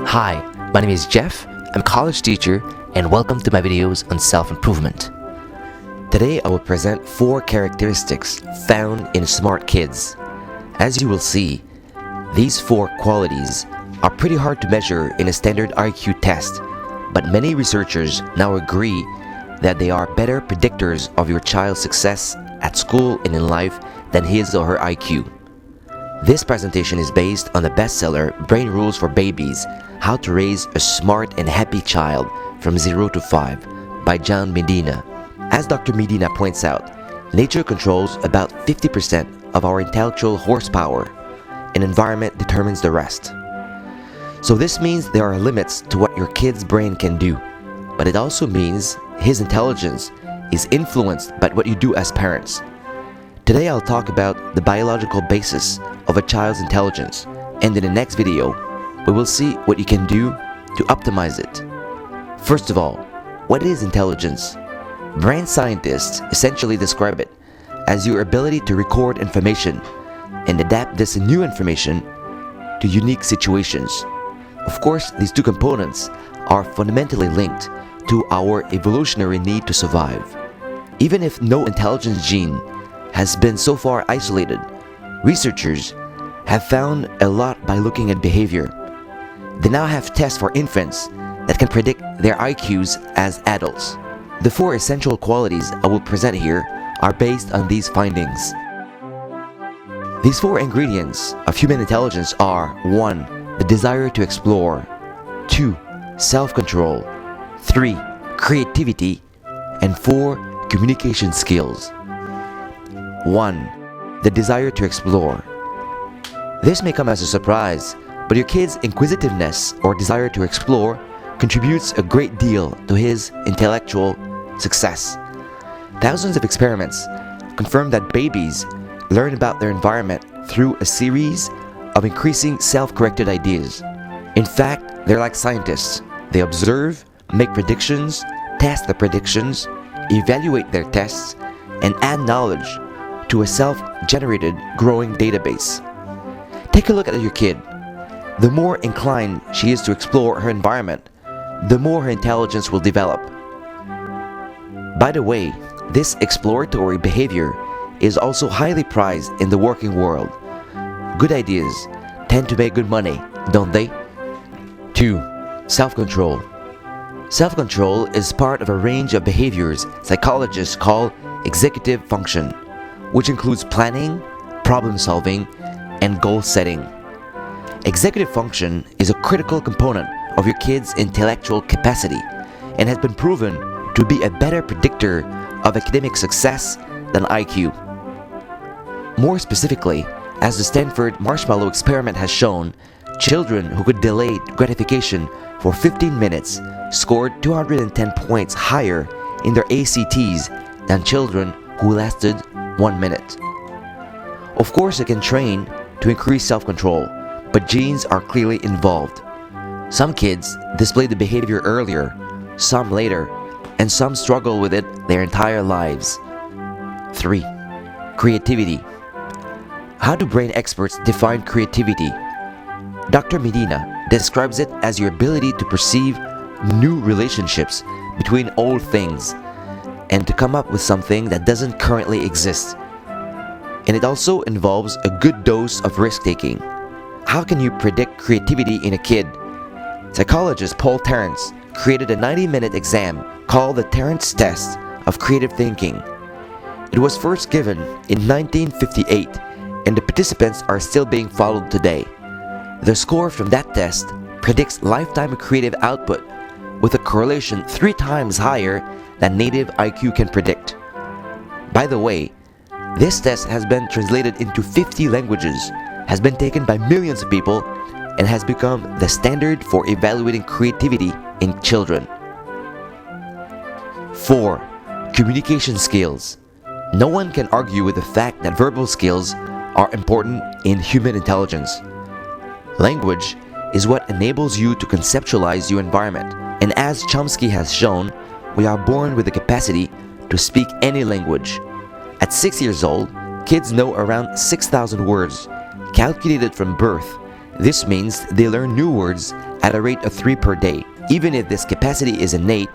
Hi, my name is Jeff. I'm a college teacher and welcome to my videos on self-improvement. Today I will present 4 characteristics found in smart kids. As you will see, these 4 qualities are pretty hard to measure in a standard IQ test, but many researchers now agree that they are better predictors of your child's success at school and in life than his or her IQ. This presentation is based on the bestseller Brain Rules for Babies: How to Raise a Smart and Happy Child from 0 to 5 by John Medina. As Dr. Medina points out, nature controls about 50% of our intellectual horsepower, and environment determines the rest. So this means there are limits to what your kid's brain can do, but it also means his intelligence is influenced by what you do as parents. Today I'll talk about the biological basis of a child's intelligence, and in the next video, we will see what you can do to optimize it. First of all, what is intelligence? Brain scientists essentially describe it as your ability to record information and adapt this new information to unique situations. Of course, these 2 components are fundamentally linked to our evolutionary need to survive. Even if no intelligence gene has been so far isolated, researchers have found a lot by looking at behavior. They now have tests for infants that can predict their IQs as adults. The 4 essential qualities I will present here are based on these findings. These 4 ingredients of human intelligence are 1. The desire to explore, 2. Self-control, 3. Creativity, and 4. Communication skills. 1. The desire to explore. This may come as a surprise, but your kid's inquisitiveness or desire to explore contributes a great deal to his intellectual success. Thousands of experiments confirm that babies learn about their environment through a series of increasing self-corrected ideas. In fact, they're like scientists. They observe, make predictions, test the predictions, evaluate their tests, and add knowledge to a self-generated growing database. Take a look at your kid. The more inclined she is to explore her environment, the more her intelligence will develop. By the way, this exploratory behavior is also highly prized in the working world. Good ideas tend to make good money, don't they? 2. Self-control. Self-control is part of a range of behaviors psychologists call executive function, which includes planning, problem-solving, and goal-setting. Executive function is a critical component of your kid's intellectual capacity and has been proven to be a better predictor of academic success than IQ. More specifically, as the Stanford Marshmallow experiment has shown, children who could delay gratification for 15 minutes scored 210 points higher in their ACTs than children who lasted 1 minute. Of course, it can train to increase self-control, but genes are clearly involved. Some kids display the behavior earlier, some later, and some struggle with it their entire lives. 3. Creativity. How do brain experts define creativity? Dr. Medina describes it as your ability to perceive new relationships between old things and to come up with something that doesn't currently exist. And it also involves a good dose of risk-taking. How can you predict creativity in a kid? Psychologist Paul Terence created a 90-minute exam called the Terence Test of Creative Thinking. It was first given in 1958, and the participants are still being followed today. The score from that test predicts lifetime creative output with a correlation 3 times higher than native IQ can predict. By the way, this test has been translated into 50 languages, has been taken by millions of people, and has become the standard for evaluating creativity in children. 4. Communication skills. No one can argue with the fact that verbal skills are important in human intelligence. Language is what enables you to conceptualize your environment, and as Chomsky has shown, we are born with the capacity to speak any language. At 6 years old, kids know around 6,000 words. Calculated from birth, this means they learn new words at a rate of 3 per day. Even if this capacity is innate,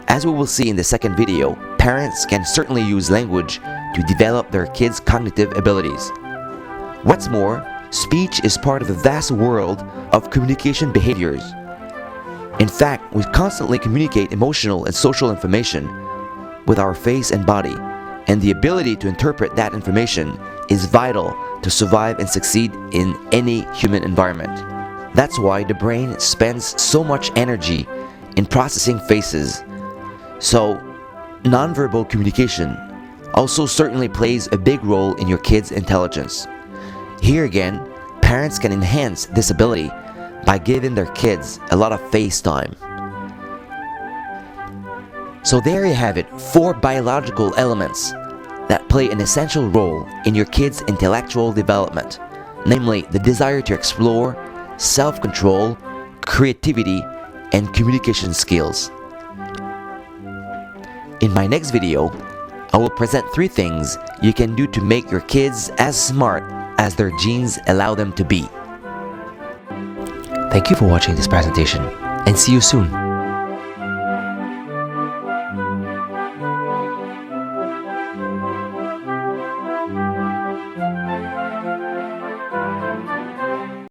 as we will see in the second video, parents can certainly use language to develop their kids' cognitive abilities. What's more, speech is part of a vast world of communication behaviors. In fact, we constantly communicate emotional and social information with our face and body, and the ability to interpret that information is vital to survive and succeed in any human environment. That's why the brain spends so much energy in processing faces. So, nonverbal communication also certainly plays a big role in your kids' intelligence. Here again, parents can enhance this ability by giving their kids a lot of face time. So there you have it, 4 biological elements that play an essential role in your kids' intellectual development, namely the desire to explore, self-control, creativity, and communication skills. In my next video, I will present 3 things you can do to make your kids as smart as their genes allow them to be. Thank you for watching this presentation, and see you soon.